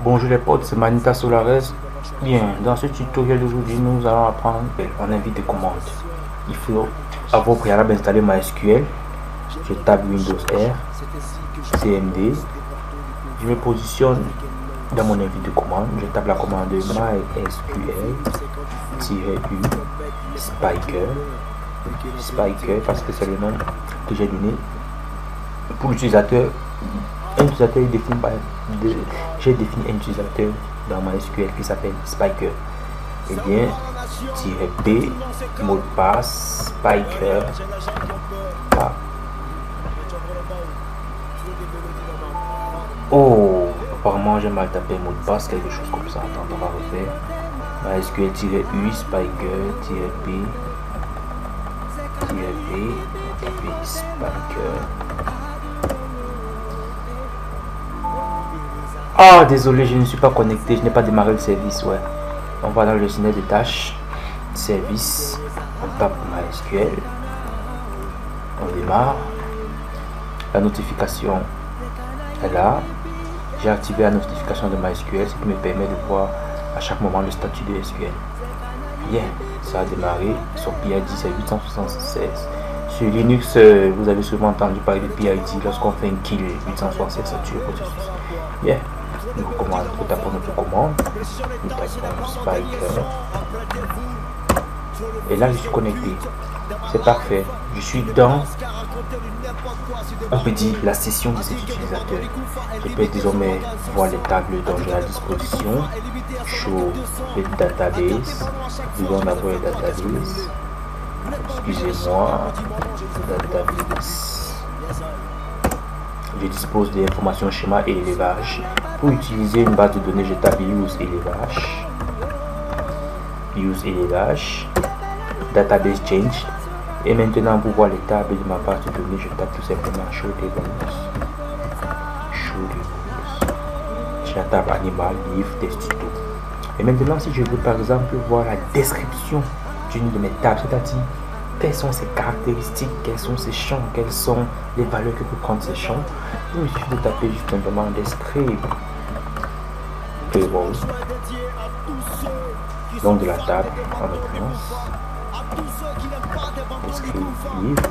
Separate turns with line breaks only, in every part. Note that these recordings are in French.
Bonjour les potes, c'est Manita Solares. Bien, dans ce tutoriel d'aujourd'hui, nous allons apprendre en invite de commande. Il faut avoir au préalable installé MySQL. Je tape Windows R, CMD. Je me positionne dans mon invite de commande. Je tape la commande MySQL-U Spiker parce que c'est le nom que j'ai donné pour l'utilisateur. Un utilisateur est défini par j'ai défini un utilisateur dans MySQL qui s'appelle Spiker. Et bien, -b, mot de passe, Spiker. Ah. Oh, apparemment j'ai mal tapé mot de passe, quelque chose comme ça. Attends, on va refaire. MySQL-U, Spiker-b, Spiker. Ah, désolé, je ne suis pas connecté, je n'ai pas démarré le service, ouais. On va dans le gestionnaire de tâches, service, on tape MySQL, on démarre. La notification est là. J'ai activé la notification de MySQL, ce qui me permet de voir à chaque moment le statut de SQL. Bien, ça a démarré. Son PID c'est 876. Sur Linux, vous avez souvent entendu parler de PID. Lorsqu'on fait un kill 876, ça tue le processus. Bien, nous tapons notre commande. Nous tapons Spiker. Et là, je suis connecté. C'est parfait. Je suis dans, on peut dire, la session de cet utilisateur. Je peux désormais voir les tables dont j'ai à disposition. Show les databases. Nous allons avoir les databases. Excusez-moi. Database. Je dispose des informations schéma et élevage. Pour utiliser une base de données, je tape use élevage. Database change. Et maintenant, pour voir les tables de ma base de données, je tape tout simplement show tables. J'ai la table animal, livre, test tuto. Et maintenant, si je veux par exemple voir la description d'une de mes tables, c'est-à-dire quelles sont ses caractéristiques, quels sont ses champs, quelles sont les valeurs que peut prendre ces champs, il me suffit de taper juste simplement describe table, donc de la table en l'occurrence. Livre.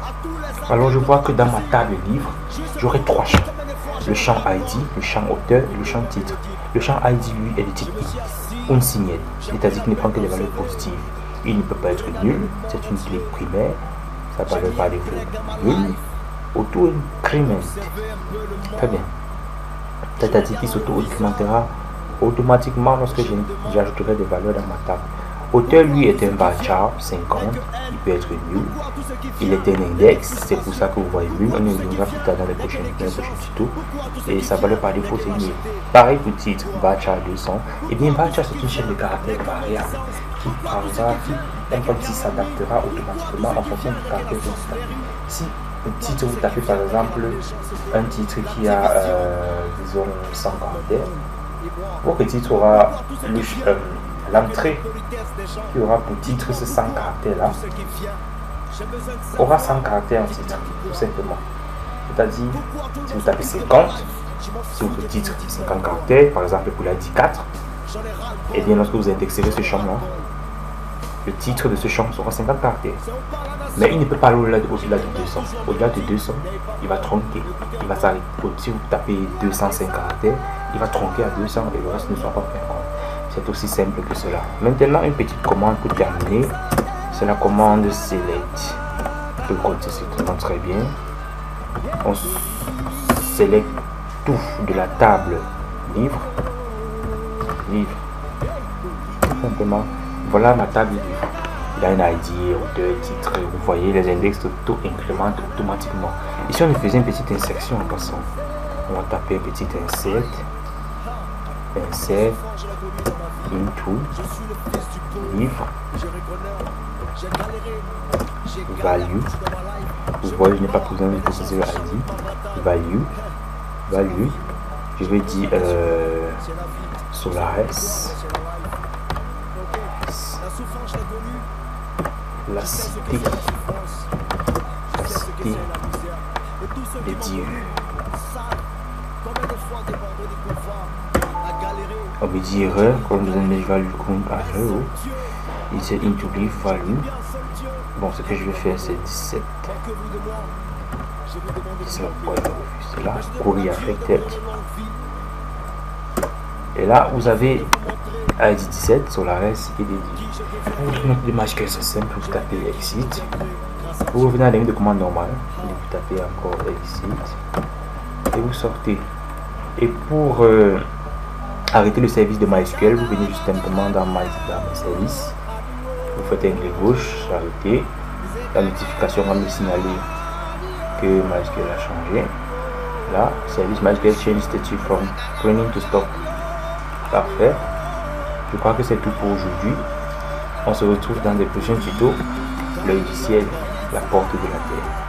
Alors je vois que dans ma table livre, j'aurai trois champs. Le champ ID, le champ auteur et le champ titre. Le champ ID lui est le titre unsigned, c'est-à-dire qu'il ne prend que des valeurs positives. Il ne peut pas être nul, c'est une clé primaire, ça parle par défaut. Nul, auto-increment. Très bien. C'est-à-dire qu'il s'auto-incrémentera automatiquement lorsque j'ajouterai des valeurs dans ma table. Auteur lui est un varchar 50, il peut être nul, il est un index, c'est pour ça que vous voyez nul, on y reviendra plus tard dans les prochains tutos, et sa valeur par défaut c'est nul. Pareil pour titre, varchar 200, et bien varchar c'est une chaîne de caractères variable qui s'adaptera automatiquement en fonction du caractère que vous tapez. Si le titre vous tapez par exemple un titre qui a disons 100 caractères, votre titre aura l'entrée qui aura pour titre ce 100 caractères là aura 100 caractères en titre, tout simplement. C'est-à-dire, si vous tapez 50, si votre titre est 50 caractères, par exemple pour l'ID 4, et bien lorsque vous indexerez ce champ là, le titre de ce champ sera 50 caractères. Mais il ne peut pas aller au-delà de 200. Au-delà de 200, il va tronquer. Il va s'arrêter. Si vous tapez 205 caractères, il va tronquer à 200 et le reste ne sera pas pris en compte. C'est aussi simple que cela. Maintenant, une petite commande pour terminer. C'est la commande select. Le code c'est certainement très bien. On sélecte tout de la table livre. Tout simplement. Voilà ma table livre. Il a un ID, auteur, titre. Vous voyez, les index auto-incrémentent automatiquement. Ici, on faisait une petite insertion en passant. On va taper un petit insert into livre value. Vous voyez, je n'ai pas besoin de préciser le ID. Value. Je vais dire Solares. La cité des dieux. on veut dire column doesn't match value count as zero. It said into leave value. Bon, ce que je vais faire, c'est 17. C'est là, query affected. Et là, vous avez ID 17 sur la reste et des notre image que c'est simple, vous tapez exit. Vous revenez à la ligne de commande normale, vous tapez encore exit et vous sortez. Et pour arrêter le service de MySQL, vous venez juste simplement dans My Service, vous faites un clic gauche, arrêtez. La notification va me signaler que MySQL a changé. Là, service MySQL change status from running to stop. Parfait. Je crois que c'est tout pour aujourd'hui. On se retrouve dans des prochains tutos. Le logiciel, la porte de la terre.